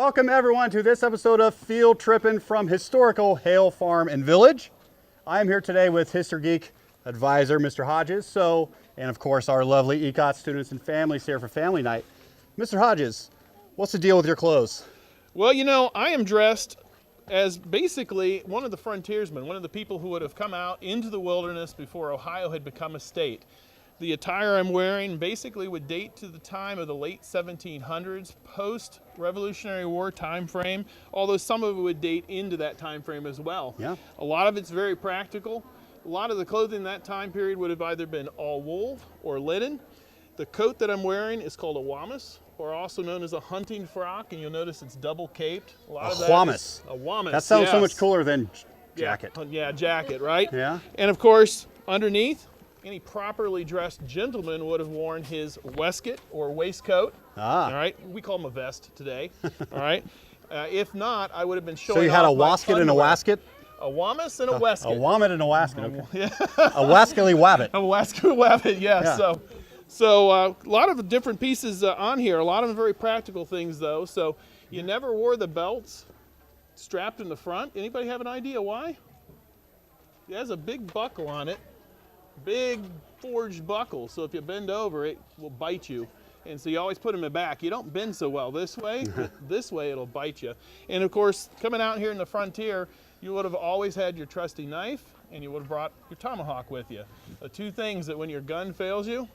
Welcome everyone to this episode of Field Trippin from historical Hale Farm and Village. I am here today with History Geek advisor, Mr. Hodges. And of course, our lovely Ecot students and families here for family night. Mr. Hodges, what's the deal with your clothes? Well, you know, I am dressed as basically one of the frontiersmen, one of the people who would have come out into the wilderness before Ohio had become a state. The attire I'm wearing basically would date to the time of the late 1700s, post-Revolutionary War time frame, although some of it would date into that time frame as well. Yeah. A lot of it's very practical. A lot of the clothing in that time period would have either been all wool or linen. The coat that I'm wearing is called a wamis, or also known as a hunting frock, and you'll notice it's double caped. A wamis. A wamis. That sounds so yes. much cooler than jacket. Yeah, jacket, right? Yeah. And of course, underneath, any properly dressed gentleman would have worn his waistcoat or waistcoat. Ah. All right, we call them a vest today. All right. If not, I would have been showing. So you had a off my wasket and a underwear. wasket? A wamis and a waistcoat. A womit and a wasket. Okay. Yeah. A waskily wabbit. A waistcoat wabbit, yeah. Yeah. So a lot of different pieces on here. A lot of them very practical things, though. So you never wore the belts strapped in the front. Anybody have an idea why? It has a big buckle on it. Big forged buckle, so if you bend over, it will bite you. And so you always put them in back. You don't bend so well this way, but this way it'll bite you. And of course, coming out here in the frontier, you would have always had your trusty knife, and you would have brought your tomahawk with you. The two things that when your gun fails you,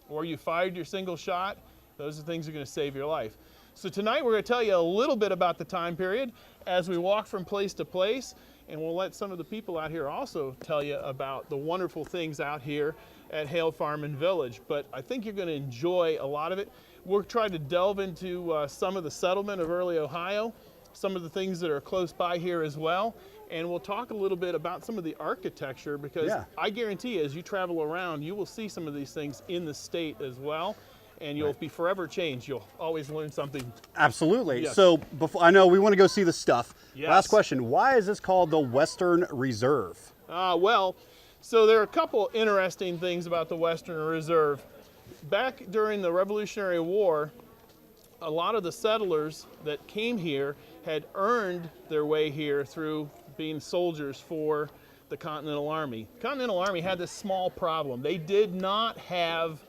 or you fired your single shot, those are things that are going to save your life. So tonight we're going to tell you a little bit about the time period as we walk from place to place. And we'll let some of the people out here also tell you about the wonderful things out here at Hale Farm and Village. But I think you're going to enjoy a lot of it. We're trying to delve into some of the settlement of early Ohio, some of the things that are close by here as well. And we'll talk a little bit about some of the architecture because I guarantee you, as you travel around, you will see some of these things in the state as well. And you'll be forever changed. You'll always learn something. Absolutely. Yes. So I know we want to go see the stuff. Yes. Last question, why is this called the Western Reserve? Well, so there are a couple interesting things about the Western Reserve. Back during the Revolutionary War, a lot of the settlers that came here had earned their way here through being soldiers for the Continental Army. The Continental Army had this small problem. They did not have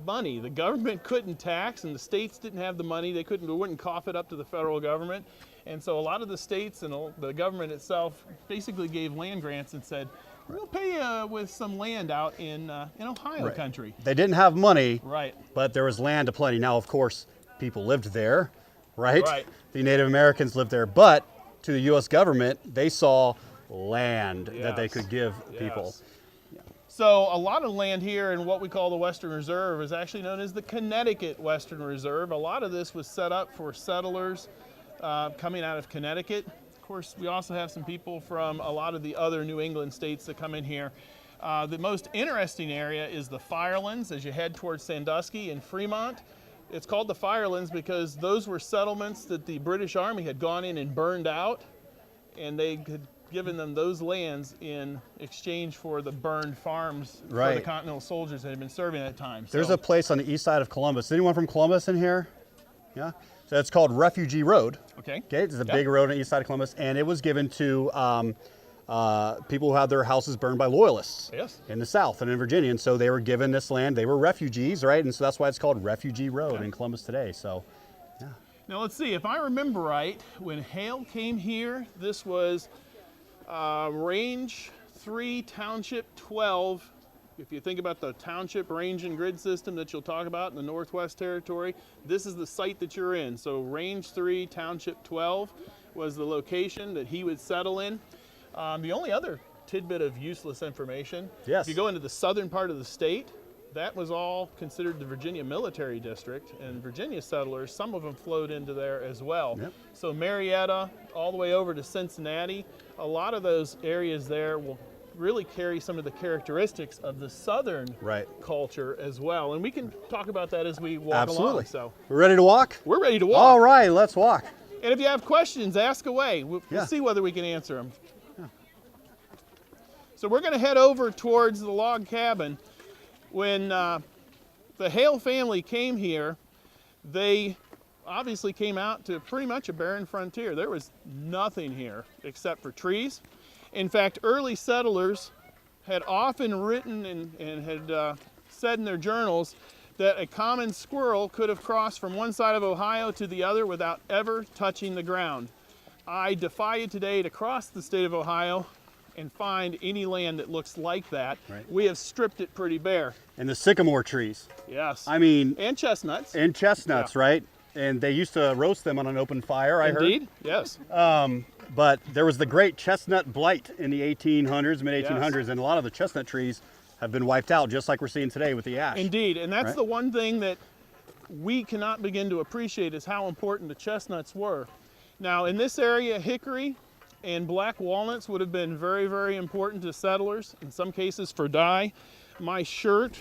money. The government couldn't tax, and the states didn't have the money. They wouldn't cough it up to the federal government. And so a lot of the states and the government itself basically gave land grants and said, we'll pay you with some land out in Ohio country. They didn't have money, Right. but there was land aplenty. Now, of course, people lived there, right? Right. The Native Americans lived there, but to the U.S. government, they saw land that they Yes. could give people. Yes. So a lot of land here in what we call the Western Reserve is actually known as the Connecticut Western Reserve. A lot of this was set up for settlers coming out of Connecticut. Of course, we also have some people from a lot of the other New England states that come in here. The most interesting area is the Firelands as you head towards Sandusky and Fremont. It's called the Firelands because those were settlements that the British Army had gone in and burned out, and they had given them those lands in exchange for the burned farms for the Continental soldiers that had been serving at that time. There's a place on the east side of Columbus. Anyone from Columbus in here? Yeah? So it's called Refugee Road. Okay. It's a big road on the east side of Columbus, and it was given to people who had their houses burned by loyalists in the South and in Virginia. And so they were given this land. They were refugees, right? And so that's why it's called Refugee Road in Columbus today. So, yeah. Now let's see, if I remember right, when Hale came here, this was Range 3, Township 12. If you think about the township range and grid system that you'll talk about in the Northwest Territory, this is the site that you're in. So Range 3, Township 12 was the location that he would settle in. The only other tidbit of useless information, if you go into the southern part of the state, that was all considered the Virginia Military District, and Virginia settlers, some of them flowed into there as well. So Marietta, all the way over to Cincinnati, a lot of those areas there will really carry some of the characteristics of the southern culture as well. And we can talk about that as we walk along. So we're ready to walk? We're ready to walk. All right, let's walk. And if you have questions, ask away. We'll see whether we can answer them. So we're going to head over towards the log cabin. When the Hale family came here, they obviously came out to pretty much a barren frontier. There was nothing here except for trees. In fact, early settlers had often written and had said in their journals that a common squirrel could have crossed from one side of Ohio to the other without ever touching the ground. I defy you today to cross the state of Ohio and find any land that looks like that. Right. We have stripped it pretty bare. And the sycamore trees. Yes. I mean, And chestnuts. and chestnuts, Yeah. right? And they used to roast them on an open fire, I heard. Indeed, yes. But there was the great chestnut blight in the 1800s, mid-1800s, and a lot of the chestnut trees have been wiped out, just like we're seeing today with the ash. Indeed, and that's Right. the one thing that we cannot begin to appreciate is how important the chestnuts were. Now, in this area, hickory and black walnuts would have been very, very important to settlers, in some cases for dye. My shirt,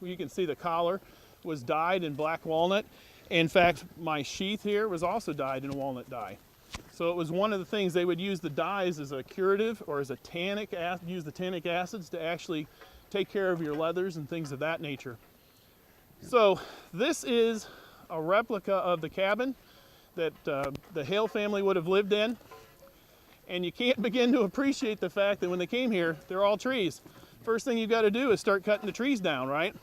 you can see the collar, was dyed in black walnut. In fact, my sheath here was also dyed in walnut dye. So it was one of the things they would use the dyes as a curative or as a tannic acid, use the tannic acids to actually take care of your leathers and things of that nature. So this is a replica of the cabin that the Hale family would have lived in. And you can't begin to appreciate the fact that when they came here, they're all trees. First thing you got to do is start cutting the trees down, right?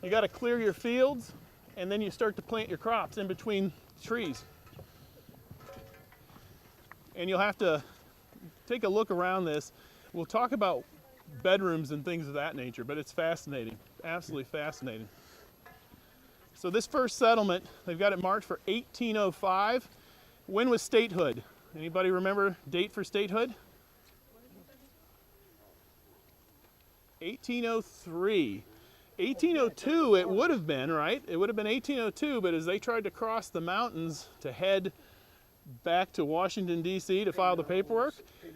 You got to clear your fields, and then you start to plant your crops in between trees. And you'll have to take a look around this. We'll talk about bedrooms and things of that nature, but it's fascinating, absolutely fascinating. So this first settlement, they've got it marked for 1805. When was statehood? Anybody remember date for statehood? 1803. 1802 it would have been, right? It would have been 1802, but as they tried to cross the mountains to head back to Washington, D.C. to file the paperwork,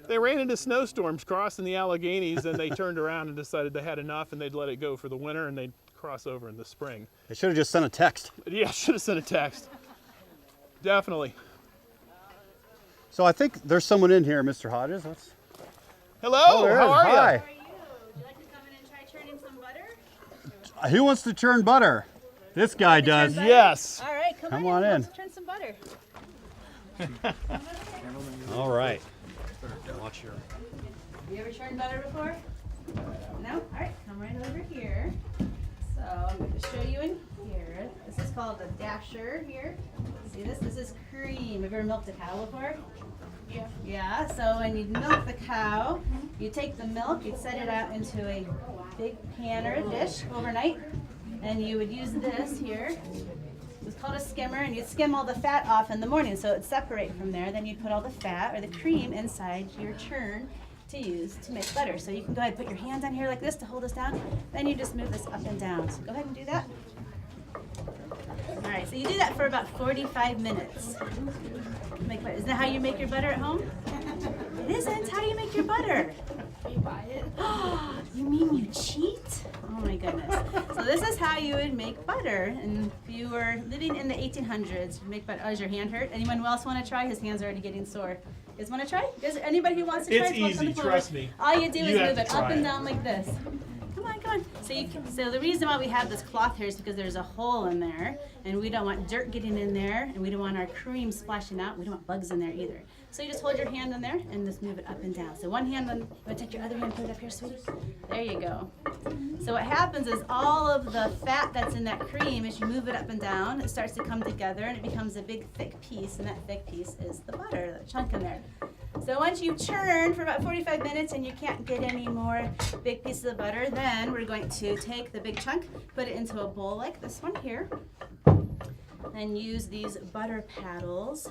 they ran into snowstorms crossing the Alleghenies, and they turned around and decided they had enough and they'd let it go for the winter and they'd cross over in the spring. They should have just sent a text. Yeah, should have sent a text. Definitely. So I think there's someone in here, Mr. Hodges. Hello, there how is. are Hi. you? How are you? Would you like to come in and try churning some butter? Who wants to churn butter? This guy does. butter? Yes. All right, Come on in. Let's churn some butter. All right. Watch your. You ever churned butter before? No? All right, come right over here. So I'm going to show you in here. This is called a dasher here. See this? This is cream. Have you ever milked a cow before? Yeah. Yeah, so when you milk the cow, you take the milk, you'd set it out into a big pan or a dish overnight, and you would use this here. It's called a skimmer, and you'd skim all the fat off in the morning so it'd separate from there. Then you'd put all the fat or the cream inside your churn to use to make butter. So you can go ahead and put your hands on here like this to hold this down. Then you just move this up and down. So go ahead and do that. All right, so you do that for about 45 minutes. Make butter. Isn't that how you make your butter at home? It isn't. How do you make your butter? You buy it. You mean you cheat? Oh my goodness. So this is how you would make butter. And if you were living in the 1800s, you make butter. Oh, does your hand hurt? Anyone else want to try? His hand's already getting sore. You guys want to try? Is there anybody who wants to try? It's Walk on the easy, floor. trust me. All you do is You have move to it try up and it. down like this. Come on, come on. So the reason why we have this cloth here is because there's a hole in there, and we don't want dirt getting in there, and we don't want our cream splashing out. We don't want bugs in there either. So you just hold your hand in there and just move it up and down. So one hand, you want to take your other hand, put it up here, sweetie. There you go. So what happens is all of the fat that's in that cream, as you move it up and down, it starts to come together and it becomes a big thick piece, and that thick piece is the butter, that chunk in there. So once you churn for about 45 minutes and you can't get any more big pieces of butter, then we're going to take the big chunk, put it into a bowl like this one here, and use these butter paddles.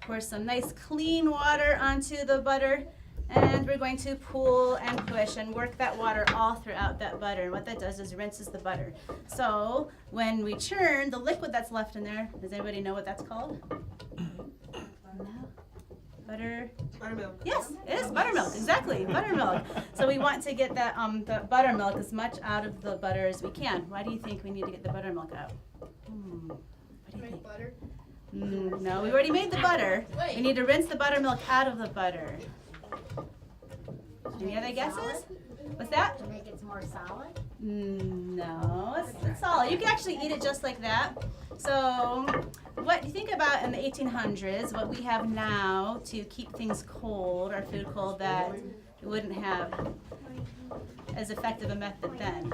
Pour some nice clean water onto the butter, and we're going to pull and push and work that water all throughout that butter. And what that does is rinses the butter. So when we churn, the liquid that's left in there, does anybody know what that's called? No? Butter? Buttermilk. Yes, it is buttermilk, exactly, buttermilk. So we want to get that the buttermilk as much out of the butter as we can. Why do you think we need to get the buttermilk out? What do you Make think? butter. No, we already made the butter. We need to rinse the buttermilk out of the butter. Any other guesses? What's that? To make it more solid? No, it's solid. You can actually eat it just like that. So what you think about in the 1800s, what we have now to keep things cold, our food cold, that we wouldn't have as effective a method then.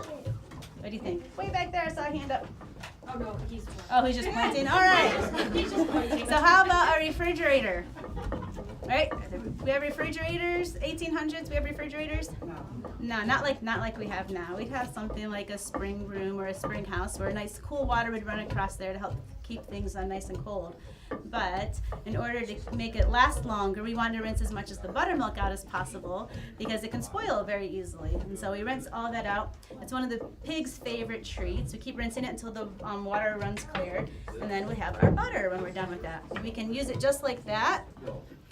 What do you think? Way back there, I saw a hand up. Oh no, he's Just pointing. All right. So how about a refrigerator? Right? We have refrigerators. 1800s, we have refrigerators. No, not like we have now. We'd have something like a spring room or a spring house where nice cool water would run across there to help keep things nice and cold. But in order to make it last longer, we wanted to rinse as much of the buttermilk out as possible because it can spoil very easily. And so we rinse all that out. It's one of the pig's favorite treats. We keep rinsing it until the water runs clear, and then we have our butter when we're done with that. We can use it just like that.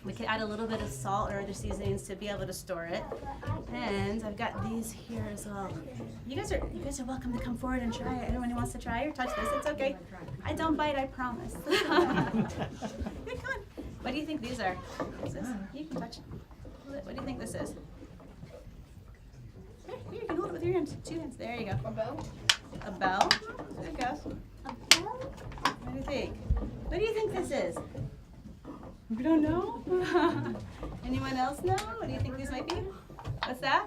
We can add a little bit of salt or other seasonings to be able to store it. And I've got these here as well. You guys are welcome to come forward and try it. Anyone who wants to try or touch this, it's okay. I don't bite, I promise. Come on. What do you think these are? What is this? You can touch it. What do you think this is? Here, you can hold it with your hands. 2 hands. There you go. a bell. A bell. There you go. What do you think? What do you think this is? We don't know? Anyone else know? What do you think these might be? What's that?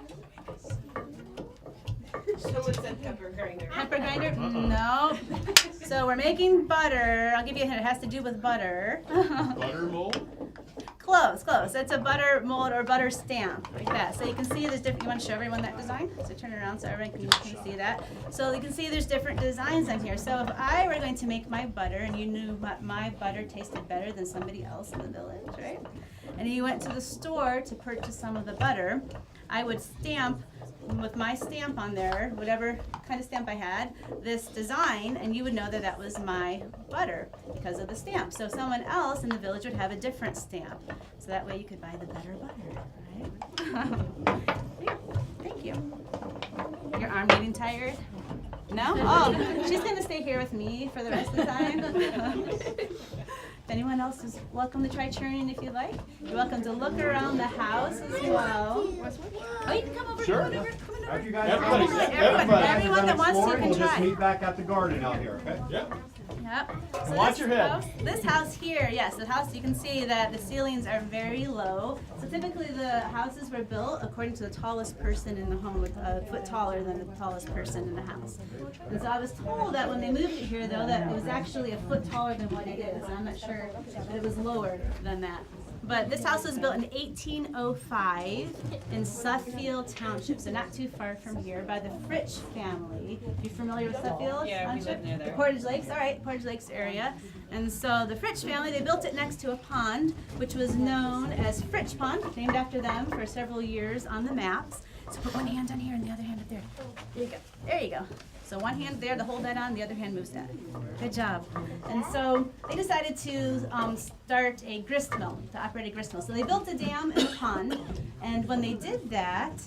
Someone said pepper grinder. Pepper grinder? No. So we're making butter. I'll give you a hint. It has to do with butter. Butter mold? Close. It's a butter mold or butter stamp, like that. So you can see there's different. You want to show everyone that design? So turn it around so everyone can see that. So you can see there's different designs on here. So if I were going to make my butter and you knew my butter tasted better than somebody else in the village, right? And you went to the store to purchase some of the butter, I would stamp with my stamp on there, whatever kind of stamp I had, this design, and you would know that that was my butter because of the stamp. So someone else in the village would have a different stamp. So that way you could buy the better butter, right? Yeah, thank you. Your arm getting tired? No? Oh, she's gonna stay here with me for the rest of the time. If anyone else is welcome to try churning if you like. You're welcome to look around the house as well. Oh, you can come over. Sure. Come on over. Come on over. After you guys Everyone that wants to can we'll just try. meet back at the garden out here, okay? Yep. Yep. So Watch this your head. this house here, yes, the house, you can see that the ceilings are very low. So typically the houses were built according to the tallest person in the home, a foot taller than the tallest person in the house. And so I was told that when they moved it here, though, that it was actually a foot taller than what it is. I'm not sure that it was lower than that. But this house was built in 1805 in Suffield Township, so not too far from here, by the Fritsch family. You familiar with Suffield Yeah, we Township? live near there. The Portage Lakes, all right, Portage Lakes area. And so the Fritsch family, they built it next to a pond, which was known as Fritsch Pond, named after them for several years on the maps. So put one hand on here and the other hand up there. There you go. There you go. So one hand there to hold that on, the other hand moves that. Good job. And so they decided to start a grist mill, to operate a grist mill. So they built a dam in a pond, and when they did that,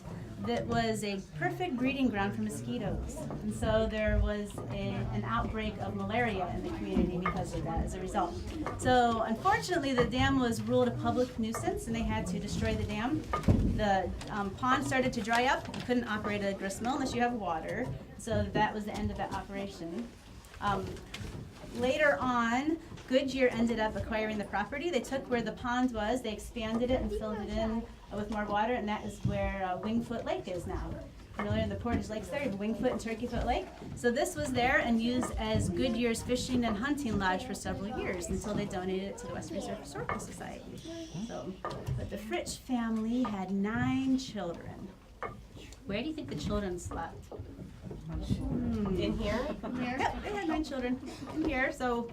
that was a perfect breeding ground for mosquitoes. And so there was an outbreak of malaria in the community because of that as a result. So unfortunately, the dam was ruled a public nuisance and they had to destroy the dam. The pond started to dry up. You couldn't operate a grist mill unless you have water. So that was the end of that operation. Later on, Goodyear ended up acquiring the property. They took where the pond was, they expanded it and filled it in with more water, and that is where Wingfoot Lake is now. Familiar in the Portage Lakes there, you have Wingfoot and Turkeyfoot Lake. So this was there and used as Goodyear's fishing and hunting lodge for several years until they donated it to the Western Reserve Historical Society. So, but the Fritsch family had 9 children. Where do you think the children slept? In here? Yep, they had 9 children in here. So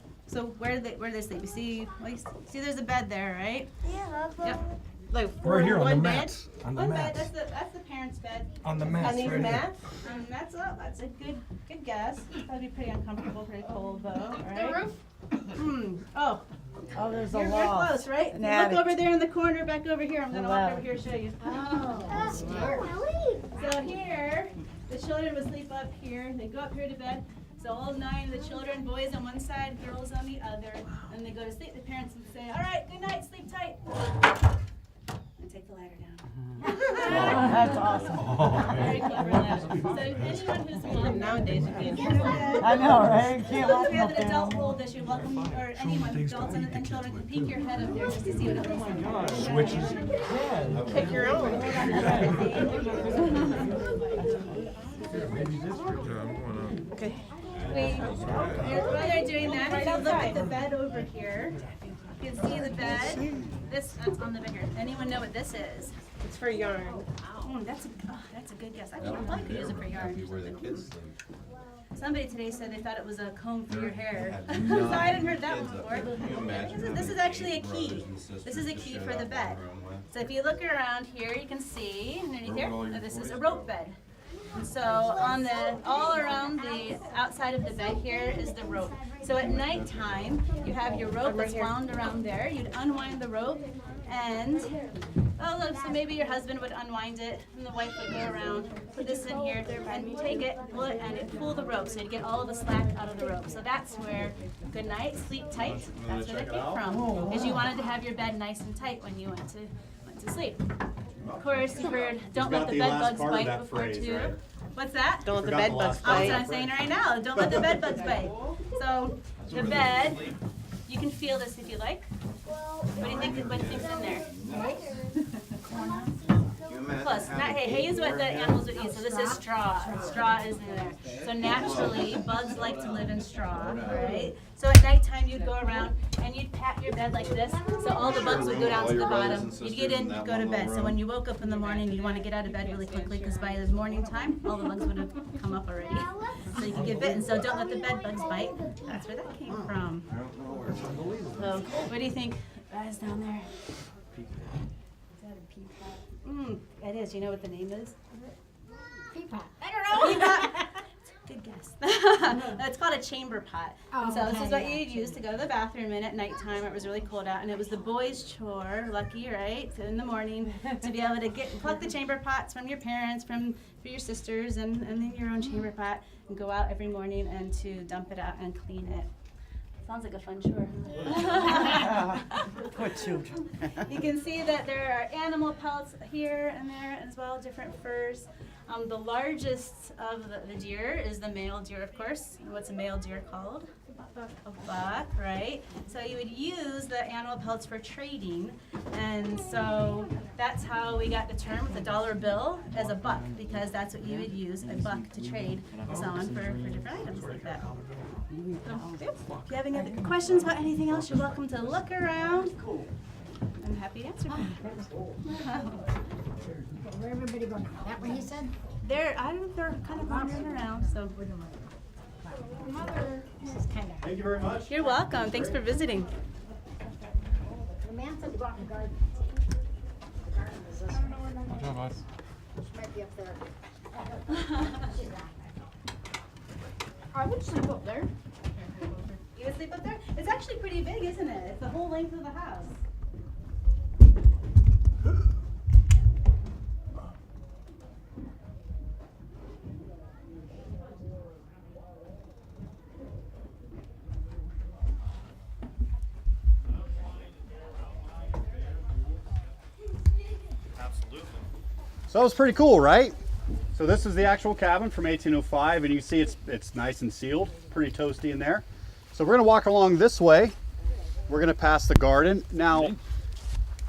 where do they sleep? You see, well, you see, there's a bed there, right? Yeah. Yep. Like Right here on the one bed? mats. On the One bed. mats. That's the parents' bed. On the On mats. these right here. mats? That's a good guess. That'd be pretty uncomfortable, pretty cold though. All The right. roof. Oh, Oh, there's you're very close, right? An Look attic. over there in the corner, back over here. I'm gonna walk Wow. over here and show you. So here, the children would sleep up here. They go up here to bed. So all 9 of the children, boys on one side, girls on the other, and they go to sleep. The parents would say, "All right, good night, sleep tight," and take the ladder down. That's awesome. Very clever lad. So anyone who's welcome. Nowadays, you can. I know, right? Can't Well, let if we have them an adult down. hold this, you're welcome, or anyone, adults and children, can peek your head up there just to see what it looks like. Pick your own. Okay. While they're doing that, if you look at the bed over here, you can see the bed. That's on the bed here. Anyone know what this is? It's for yarn. That's a good guess. Actually, I probably could use it for yarn or something. Somebody today said they thought it was a comb for your hair. So I hadn't heard that one before. This is actually a key. This is a key for the bed. So if you look around here, you can see underneath here that this is a rope bed. So all around the outside of the bed here is the rope. So at nighttime, you have your rope that's wound around there. You'd unwind the rope and, so maybe your husband would unwind it and the wife would go around, put this in here, and you take it, pull it, and it pull the rope so you get all of the slack out of the rope. So that's where good night, sleep tight, that's where that came from. Because you wanted to have your bed nice and tight when you went to sleep. Of course, you've heard, don't let the bed bugs bite before too. Right? What's that? Don't let the bed bugs That's what bite. I'm saying right now. Don't let the bed bugs bite. So the bed, you can feel this if you like. What do you think in there? Close. Hay is what the animals would eat. So this is straw. Straw is in there. So naturally, bugs like to live in straw, right? So at nighttime, you'd go around and you'd pat your bed like this. So all the bugs would go down to the bottom. You'd get in, you'd go to bed. So when you woke up in the morning, you'd want to get out of bed really quickly because by the morning time, all the bugs would have come up already. So you could get bitten. So don't let the bed bugs bite. That's where that came from. So what do you think, guys down there? Is that a peapod? It is. You know what the name is? Peapod. I don't know. Peapod. Good guess. It's called a chamber pot. And so this is what you'd use to go to the bathroom in at nighttime. It was really cold out, and it was the boys' chore. Lucky, right? So in the morning to be able to collect the chamber pots from your parents, for your sisters, and then your own chamber pot, and go out every morning and to dump it out and clean it. Sounds like a fun chore. Poor children. You can see that there are animal pelts here and there as well, different furs. The largest of the deer is the male deer, of course. What's a male deer called? A buck, right? So you would use the animal pelts for trading, and so that's how we got the term with the dollar bill as a buck, because that's what you would use, a buck, to trade someone for different items like that. So, if you have any other questions about anything else, you're welcome to look around. I'm happy to answer them. Where everybody going? That way he said? They're kind of wandering around, so. Mother. This is kind of. Thank you very much. You're welcome. Thanks for visiting. The man said to go out in the garden. The garden is this way. She might be up there. I would sleep up there. You would sleep up there? It's actually pretty big, isn't it? It's the whole length of the house. So that was pretty cool, right? So this is the actual cabin from 1805, and you see it's nice and sealed, pretty toasty in there. So we're gonna walk along this way. We're gonna pass the garden. Now,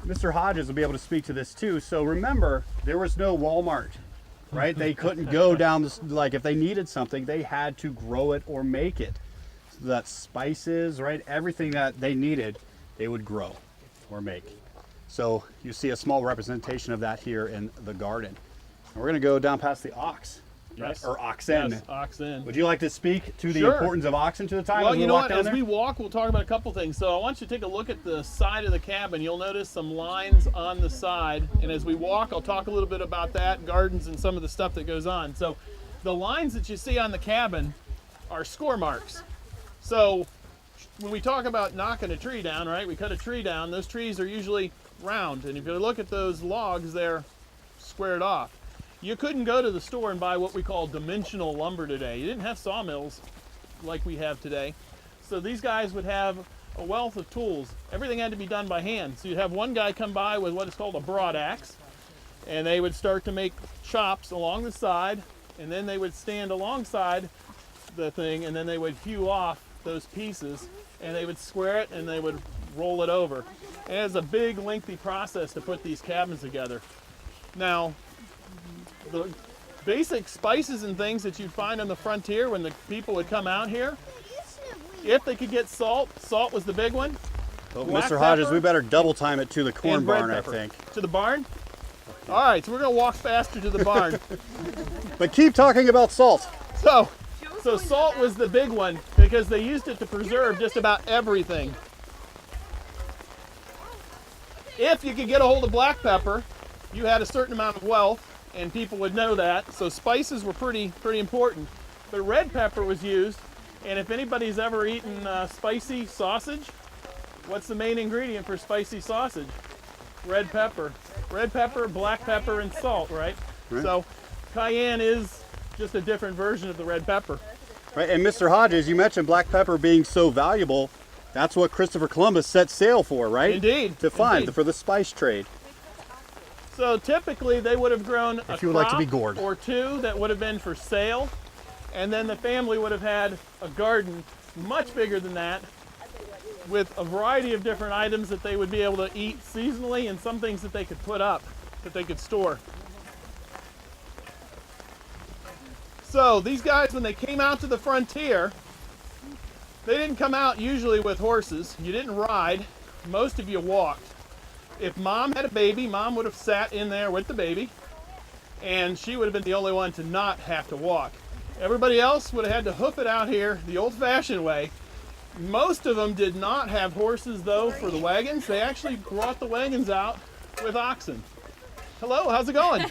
Mr. Hodges will be able to speak to this too. So remember, there was no Walmart, right? They couldn't go down this, like if they needed something, they had to grow it or make it. So that's spices, right? Everything that they needed, they would grow or make. So you see a small representation of that here in the garden. And we're gonna go down past the ox, right? Yes. Or oxen. Yes, oxen. Would you like to speak to the Sure. importance of oxen to the time Well, as we you know walk what? down As there? we walk, we'll talk about a couple things. So I want you to take a look at the side of the cabin. You'll notice some lines on the side. And as we walk, I'll talk a little bit about that, gardens, and some of the stuff that goes on. So the lines that you see on the cabin are score marks. So when we talk about knocking a tree down, right? We cut a tree down. Those trees are usually round. And if you look at those logs, they're squared off. You couldn't go to the store and buy what we call dimensional lumber today. You didn't have sawmills like we have today. So these guys would have a wealth of tools. Everything had to be done by hand. So you'd have one guy come by with what is called a broad axe, and they would start to make chops along the side, and then they would stand alongside the thing, and then they would hew off those pieces, and they would square it, and they would roll it over. And it's a big, lengthy process to put these cabins together. Now, the basic spices and things that you'd find on the frontier when the people would come out here, if they could get salt, salt was the big one. Well, Black Mr. Hodges, pepper we better double time it to the corn and red barn, I pepper. think. To the barn? All right, so we're gonna walk faster to the barn. But keep talking about salt. So salt was the big one because they used it to preserve just about everything. If you could get a hold of black pepper, you had a certain amount of wealth, and people would know that. So spices were pretty important. But red pepper was used, and if anybody's ever eaten spicy sausage, what's the main ingredient for spicy sausage? Red pepper. Red pepper, black pepper, and salt, right? So cayenne is just a different version of the red pepper. Right, and Mr. Hodges, you mentioned black pepper being so valuable. That's what Christopher Columbus set sail for, right? Indeed. To find, indeed. for the spice trade. So typically they would have grown a If you would like to be crop gored. or two that would have been for sale, and then the family would have had a garden much bigger than that with a variety of different items that they would be able to eat seasonally and some things that they could put up, that they could store. So these guys, when they came out to the frontier, they didn't come out usually with horses. You didn't ride. Most of you walked. If mom had a baby, mom would have sat in there with the baby, and she would have been the only one to not have to walk. Everybody else would have had to hoof it out here the old-fashioned way. Most of them did not have horses, though, for the wagons. They actually brought the wagons out with oxen. Hello, how's it going?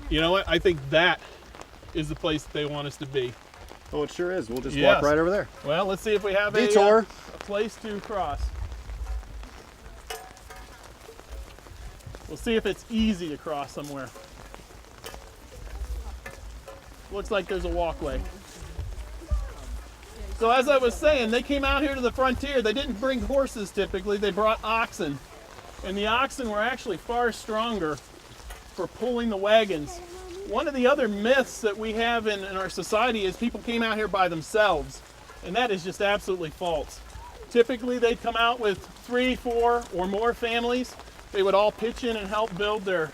You know what? I think that is the place that they want us to be. Oh, it sure is. We'll just Yes. walk right over there. Well, let's see if we have Detour. a place to cross. We'll see if it's easy to cross somewhere. Looks like there's a walkway. So as I was saying, they came out here to the frontier. They didn't bring horses typically, they brought oxen. And the oxen were actually far stronger for pulling the wagons. One of the other myths that we have in our society is people came out here by themselves. And that is just absolutely false. Typically they'd come out with 3, 4, or more families. They would all pitch in and help build their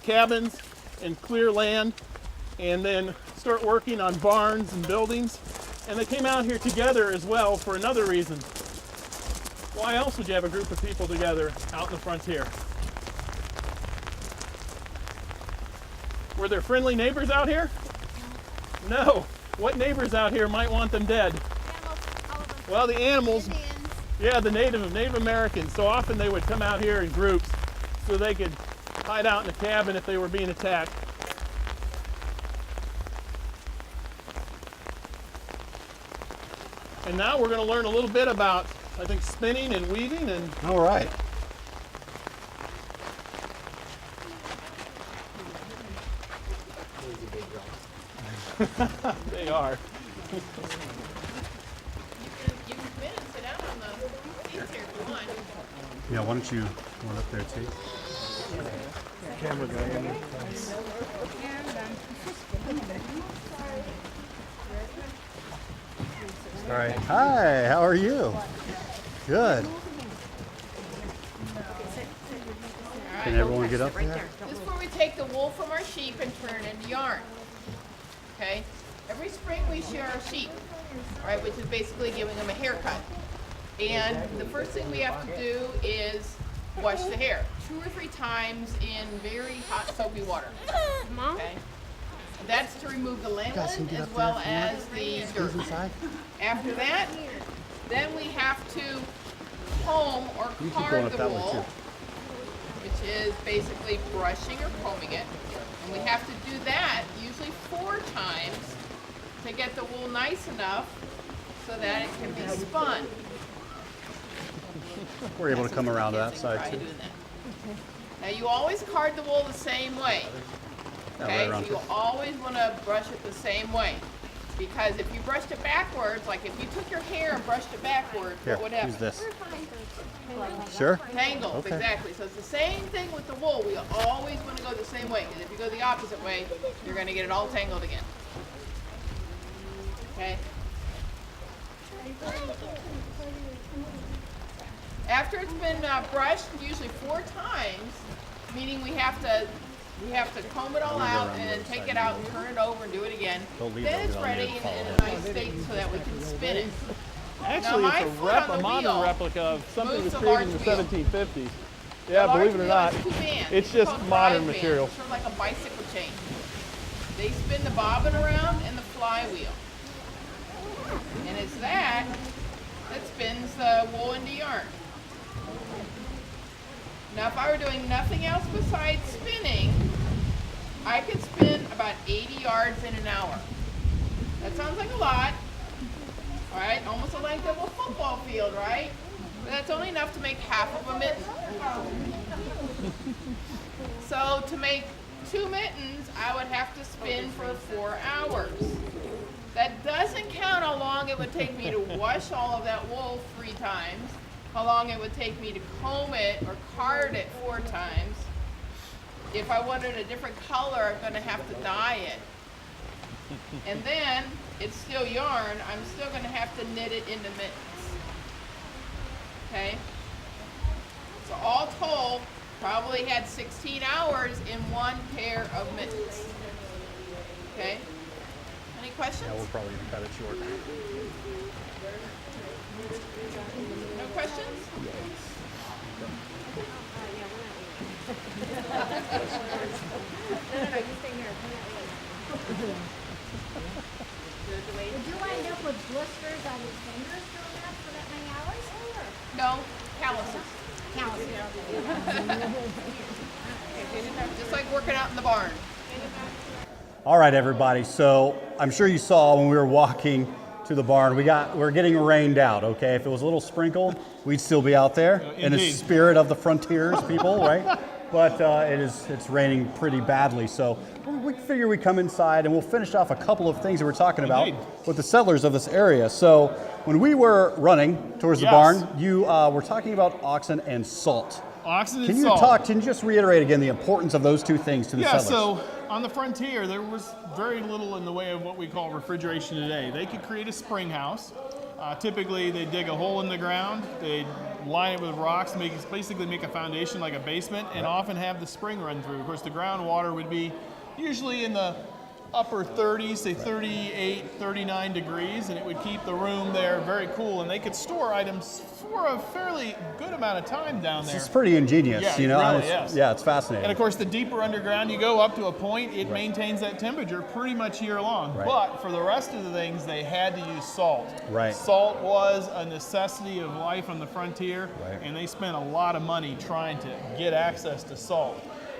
cabins and clear land, and then start working on barns and buildings. And they came out here together as well for another reason. Why else would you have a group of people together out in the frontier? Were there friendly neighbors out here? No. What neighbors out here might want them dead? Well, the animals, yeah, the Native Americans. So often they would come out here in groups so they could hide out in a cabin if they were being attacked. And now we're going to learn a little bit about, I think, spinning and weaving and All right. they are. You can come in and sit down on the seats here if you want. Yeah, why don't you go up there too? All right. Hi, how are you? Good. Can everyone get up there? This is where we take the wool from our sheep and turn it into yarn. Okay? Every spring we shear our sheep, right, which is basically giving them a haircut. And the first thing we have to do is wash the hair 2 or 3 times in very hot soapy water. Okay? That's to remove the lanolin as well as the dirt. After that, then we have to comb or card the wool, which is basically brushing or combing it. And we have to do that usually 4 times to get the wool nice enough so that it can be spun. We're able to come around to that Try side too. doing that. Now you always card the wool the same way. Yeah, Okay, right so around you here. always want to brush it the same way. Because if you brushed it backwards, like if you took your hair and brushed it backwards, Here, what would use happen? this. Sure. Tangled, Okay. exactly. So it's the same thing with the wool. We always want to go the same way, because if you go the opposite way, you're going to get it all tangled again. Okay? After it's been brushed, usually 4 times, meaning we have to comb it all out and then take it out and turn it over and do it again. Then it's ready in a nice state so that we can spin it. Actually, my it's foot on a the modern wheel replica of something that was moves the created in the large wheel. 1750s. Yeah, believe it or not, it's just modern material. Sort of like a bicycle chain. They spin the bobbin around and the flywheel. And it's that spins the wool into yarn. Now if I were doing nothing else besides spinning, I could spin about 80 yards in an hour. That sounds like a lot. All right, almost the length of a football field, right? But that's only enough to make half of a mitten. So to make 2 mittens, I would have to spin for 4 hours. That doesn't count how long it would take me to wash all of that wool 3 times, how long it would take me to comb it or card it 4 times. If I wanted a different color, I'm gonna have to dye it. And then, it's still yarn, I'm still gonna have to knit it into mittens. Okay? So all told, probably had 16 hours in 1 pair of mittens. Okay? Any questions? Yeah, we're probably gonna cut it short. No questions? Would you wind up with blisters on your fingers doing that for that many hours? No, calluses. Calluses. Just like working out in the barn. All right, everybody. So I'm sure you saw when we were walking to the barn, we're getting rained out. Okay, if it was a little sprinkled, we'd still be out there in the Indeed. spirit of the frontiers people, right? But it's raining pretty badly. So we figure we come inside and we'll finish off a couple of things that we're talking about Indeed. with the settlers of this area. So when we were running towards the Yes. barn, you were talking about oxen and salt. Oxen and Can you salt. can you just reiterate again the importance of those 2 things to the Yeah, settlers? so on the frontier, there was very little in the way of what we call refrigeration today. They could create a spring house. Typically, they dig a hole in the ground, they line it with rocks, basically make a foundation like a basement, and often have the spring run through. Of course, the groundwater would be usually in the upper 30s, say 38, 39 degrees, and it would keep the room there very cool, and they could store items for a fairly good amount of time down there. It's pretty ingenious, Yeah, you know. it really It's- is. Yeah, it's fascinating. And of course, the deeper underground you go up to a point, it maintains that temperature pretty much year long. Right. But for the rest of the things, they had to use salt. Right. Salt was a necessity of life on the frontier, Right. and they spent a lot of money trying to get access to salt.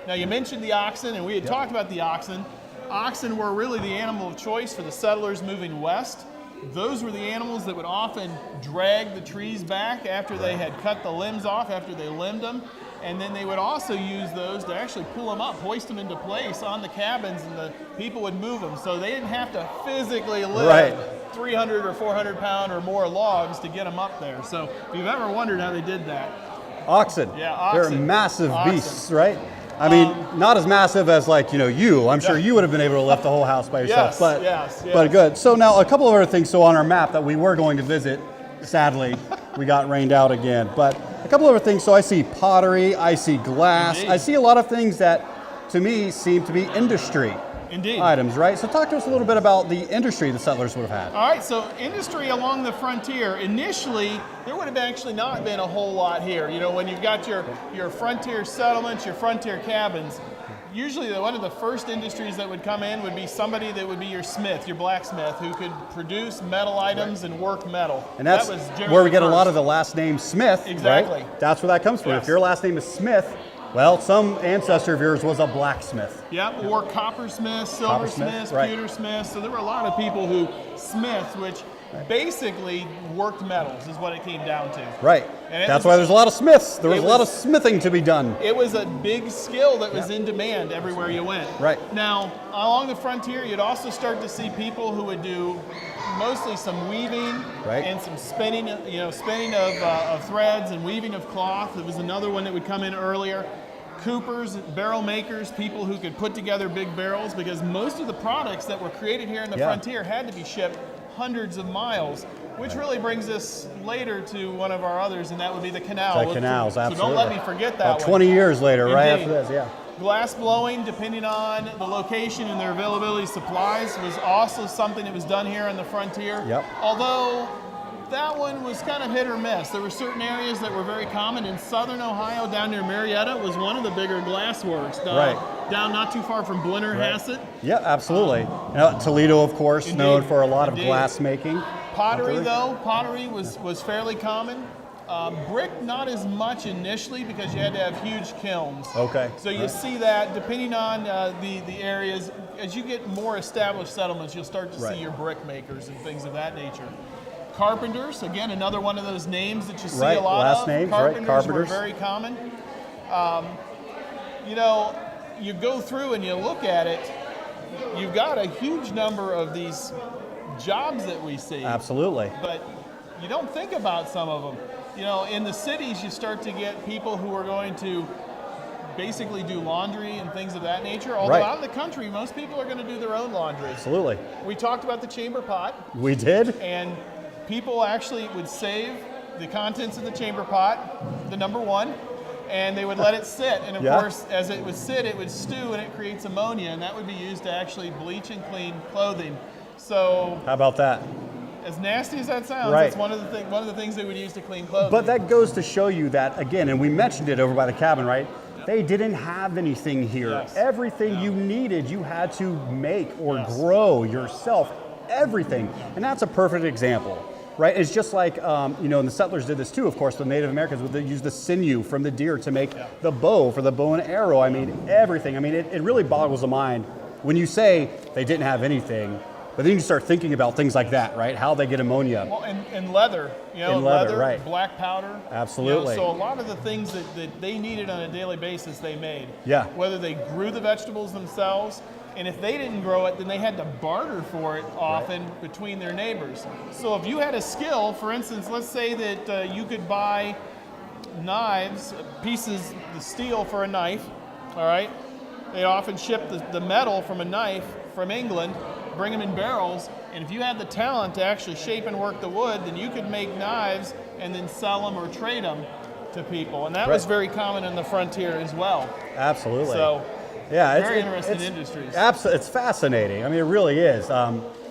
Now, you mentioned the oxen, and we had talked about the oxen. Oxen were really the animal of choice for the settlers moving west. Those were the animals that would often drag the trees back after they had cut the limbs off, after they limbed them. And then they would also use those to actually pull them up, hoist them into place on the cabins, and the people would move them. So they didn't have to physically lift Right. 300 or 400 pound or more logs to get them up there. So if you've ever wondered how they did that, Oxen. Yeah, They're oxen. massive Oxen. beasts, right? I mean, not as massive as like, you. I'm sure Yeah. you would have been able to lift the whole house by yourself. Yes, but, yes, yes. but good. So now a couple of other things. So on our map that we were going to visit, sadly, we got rained out again. But a couple of other things. So I see pottery, I see glass, Indeed. I see a lot of things that to me seem to be industry Indeed. items, right? So talk to us a little bit about the industry the settlers would have had. All right, so industry along the frontier, initially, there would have actually not been a whole lot here. You know, when you've got your frontier settlements, your frontier cabins, usually one of the first industries that would come in would be somebody that would be your smith, your blacksmith, who could produce metal items and work metal. And that's that was where generally we get a lot first. of the last name Smith, Exactly. right? That's where that comes from. Yes. If your last name is Smith, well, some ancestor of yours was a blacksmith. Yep, or coppersmiths, Coppersmith, silversmiths, right. pewtersmiths. So there were a lot of people who smith, which basically worked metals is what it came down to. Right. And it That's was- why there's a lot of smiths. There was it a lot of was- smithing to be done. It was a big skill that was in demand everywhere you went. Right. Now, along the frontier, you'd also start to see people who would do mostly some weaving Right. and some spinning, spinning of threads and weaving of cloth. There was another one that would come in earlier. Coopers, barrel makers, people who could put together big barrels, because most of the products that were created here in the Yeah. frontier had to be shipped hundreds of miles, which really brings us later to one of our others, and that would be the canal. The canals, so absolutely. don't let me forget that About one. 20 years later, right Indeed. after this, yeah. Glass blowing, depending on the location and their availability of supplies, was also something that was done here on the frontier. Yep. Although that one was kind of hit or miss. There were certain areas that were very common. In southern Ohio, down near Marietta, was one of the bigger glass works. Right. Down not too far from Blennerhassett. Yeah, absolutely. Toledo, of course, Indeed. known for a lot of Indeed. glass making. Pottery, though, was fairly common. Brick, not as much initially, because you had to have huge kilns. Okay. So you Right. see that, depending on the areas, as you get more established settlements, you'll start to Right. see your brick makers and things of that nature. Carpenters, again, another one of those names that you see Right, a lot last of. names, right, Carpenters carpenters. were very common. You go through and you look at it, you've got a huge number of these jobs that we see. Absolutely. But you don't think about some of them. In the cities, you start to get people who are going to basically do laundry and things of that nature. Although Right. out in the country, most people are going to do their own laundry. Absolutely. We talked about the chamber pot, We did. and people actually would save the contents of the chamber pot, the number one, and they would let it sit. And of Yeah. course, as it would sit, it would stew, and it creates ammonia, and that would be used to actually bleach and clean clothing. So, How about that? as nasty as that sounds, Right. it's one of the things they would use to clean clothing. But that goes to show you that, again, and we mentioned it over by the cabin, right? They didn't have anything here. Yes. Everything you needed, you had to make or Yes. grow yourself, everything. And that's a perfect example, right? It's just like, and the settlers did this too, of course, the Native Americans would use the sinew from the deer to make the bow for the bow and arrow. I mean, everything. I mean, it really boggles the mind when you say they didn't have anything, but then you start thinking about things like that, right? How they get ammonia. Well, and leather, And leather, right. black powder. Absolutely. So a lot of the things that they needed on a daily basis, they made. Yeah. Whether they grew the vegetables themselves, and if they didn't grow it, then they had to barter for it often between their neighbors. So if you had a skill, for instance, let's say that you could buy knives, pieces, the steel for a knife, all right? They often ship the metal from a knife from England, bring them in barrels, and if you had the talent to actually shape and work the wood, then you could make knives and then sell them or trade them to people. And that was Right. very common in the frontier as well. Absolutely. So, yeah, very interesting industries. It's fascinating. I mean, it really is,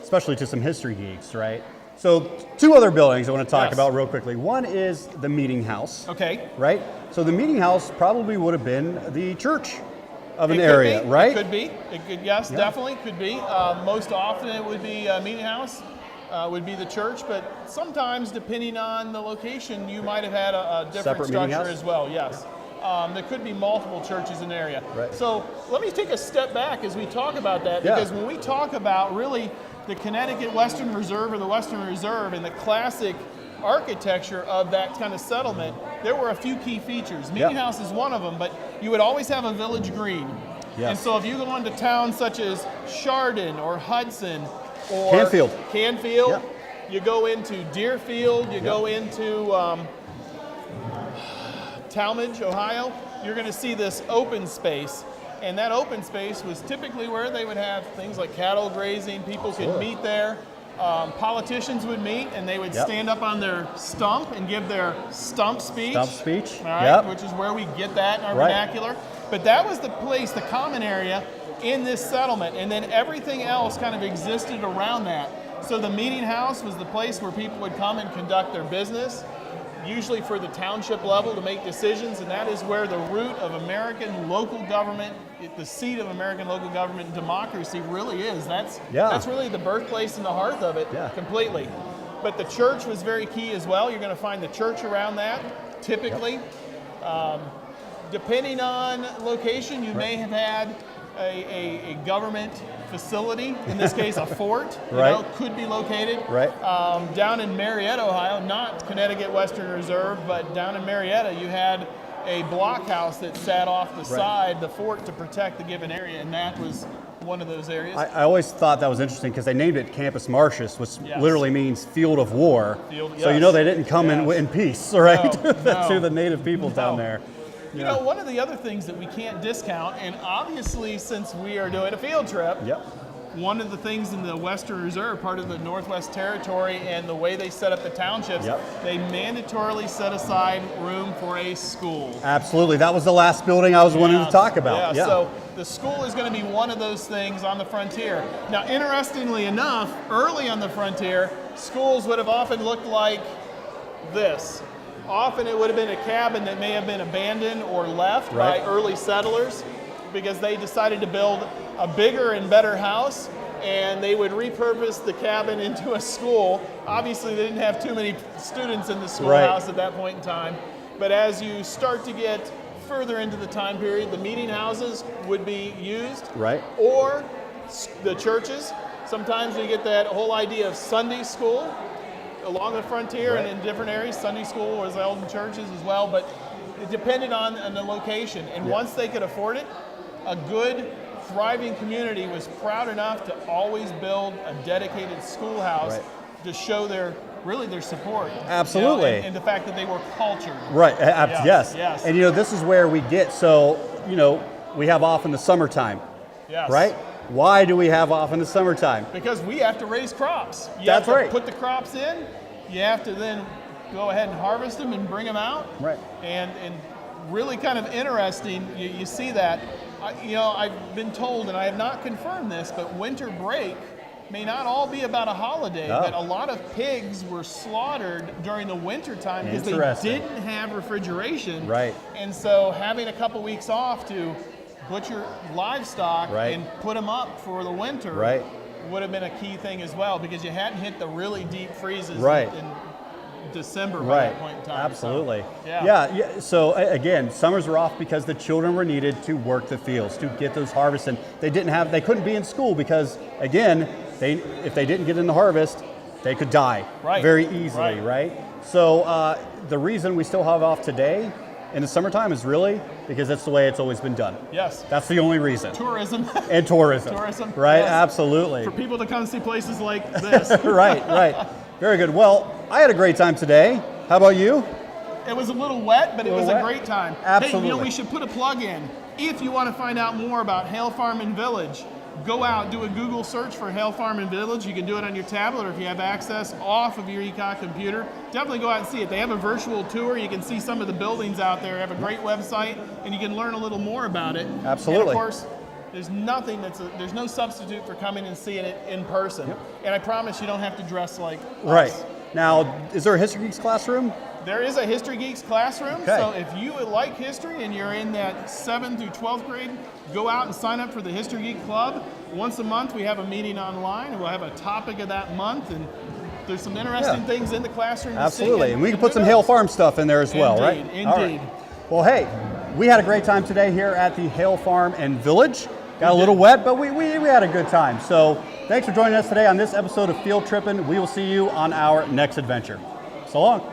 especially to some history geeks, right? So, two other buildings I want to talk Yes. about real quickly. One is the meeting house, okay. right? So, the meeting house probably would have been the church of an It could area, be. right? It could be. It could, yes, Yeah. definitely could be. Most often it would be a meeting house, would be the church, but sometimes depending on the location, you might have had a different Separate meeting structure house? as well, yes. There could be multiple churches in the area. Right. So let me take a step back as we talk about that, Yeah. because when we talk about really the Connecticut Western Reserve or the Western Reserve and the classic architecture of that kind of settlement, there were a few key features. Meeting Yeah. house is one of them, but you would always have a village green. Yes. And so if you go into towns such as Chardon or Hudson or Canfield. Canfield, you go into Deerfield, you go into Talmadge, Ohio, you're going to see this open space. And that open space was typically where they would have things like cattle grazing, people could Sure. meet there. Politicians would meet and they would Yep. stand up on their stump and give their stump speech. Stump speech. All right, Yep. which is where we get that in our Right. vernacular. But that was the place, the common area in this settlement, and then everything else kind of existed around that. So the meeting house was the place where people would come and conduct their business, usually for the township level to make decisions, and that is where the root of American local government, the seat of American local government and democracy really is. That's really the birthplace and the hearth of it completely. But the church was very key as well. You're going to find the church around that, typically. Depending on location, you may have had a government facility, in this case a fort, Right. could be located. Right. Down in Marietta, Ohio, not Connecticut Western Reserve, but down in Marietta, you had a blockhouse that sat off the side, the fort, to protect the given area, and that was one of those areas. I always thought that was interesting because they named it Campus Martius, which Yes. literally means field of war. So you yes. know they didn't come in peace, right? No, to the native people down there. You know, one of the other things that we can't discount, and obviously since we are doing a field trip, Yep. one of the things in the Western Reserve, part of the Northwest Territory, and the way they set up the townships, Yep. they mandatorily set aside room for a school. Absolutely. That was the last building I was wanting to talk about. Yeah, so the school is going to be one of those things on the frontier. Now, interestingly enough, early on the frontier, schools would have often looked like this. Often it would have been a cabin that may have been abandoned or left Right. by early settlers because they decided to build a bigger and better house, and they would repurpose the cabin into a school. Obviously, they didn't have too many students in the schoolhouse at that point in time. But as you start to get further into the time period, the meeting houses would be used. Right. Or the churches. Sometimes we get that whole idea of Sunday school along the frontier and in different areas. Sunday school was held in churches as well, but it depended on the location. And once they could afford it, a good, thriving community was proud enough to always build a dedicated schoolhouse to show their support. Absolutely. You know, and the fact that they were cultured. Right. Yes. Yes. And this is where we get, we have off in the summertime, Yes. right? Why do we have off in the summertime? Because we have to raise crops. You That's have to right. put the crops in. You have to then go ahead and harvest them and bring them out. Right. And really kind of interesting, you see that. I've been told, and I have not confirmed this, but winter break may not all be about a holiday, but a lot of pigs were slaughtered during the winter time because they Interesting. didn't have refrigeration. Right. And so having a couple weeks off to butcher livestock Right. and put them up for the winter Right. would have been a key thing as well, because you hadn't hit the really deep freezes Right. in December by Right. that point in time. Absolutely. So, yeah. Yeah. So again, summers were off because the children were needed to work the fields, to get those harvests, and they couldn't be in school because, again, if they didn't get in the harvest, they could die very easily, right? So the reason we still have off today in the summertime is really because that's the way it's always been done. Yes. That's the only reason. Tourism. And tourism. Tourism. Right, Yes. absolutely. For people to come see places like this. Right. Very good. Well, I had a great time today. How about you? It was a little wet, but it was wet. a great time. Absolutely. Hey, we should put a plug in. If you want to find out more about Hale Farm and Village, go out, do a Google search for Hale Farm and Village. You can do it on your tablet, or if you have access off of your Ecot computer, definitely go out and see it. They have a virtual tour. You can see some of the buildings out there. They have a great website, and you can learn a little more about it. Absolutely. And of course, there's there's no substitute for coming and seeing it in person. And I promise you don't have to dress like Right. us. Now, is there a History Geeks classroom? There is a History Geeks classroom, Okay. so if you like history and you're in that 7th through 12th grade, go out and sign up for the History Geek Club. Once a month we have a meeting online, and we'll have a topic of that month, and there's some interesting things in the classroom to see, Absolutely. And we can put some Hale Farm stuff in there as well, right? Indeed. All right. Well, hey, we had a great time today here at the Hale Farm and Village. Got a little wet, but we had a good time. So thanks for joining us today on this episode of Field Trippin'. We will see you on our next adventure. So long.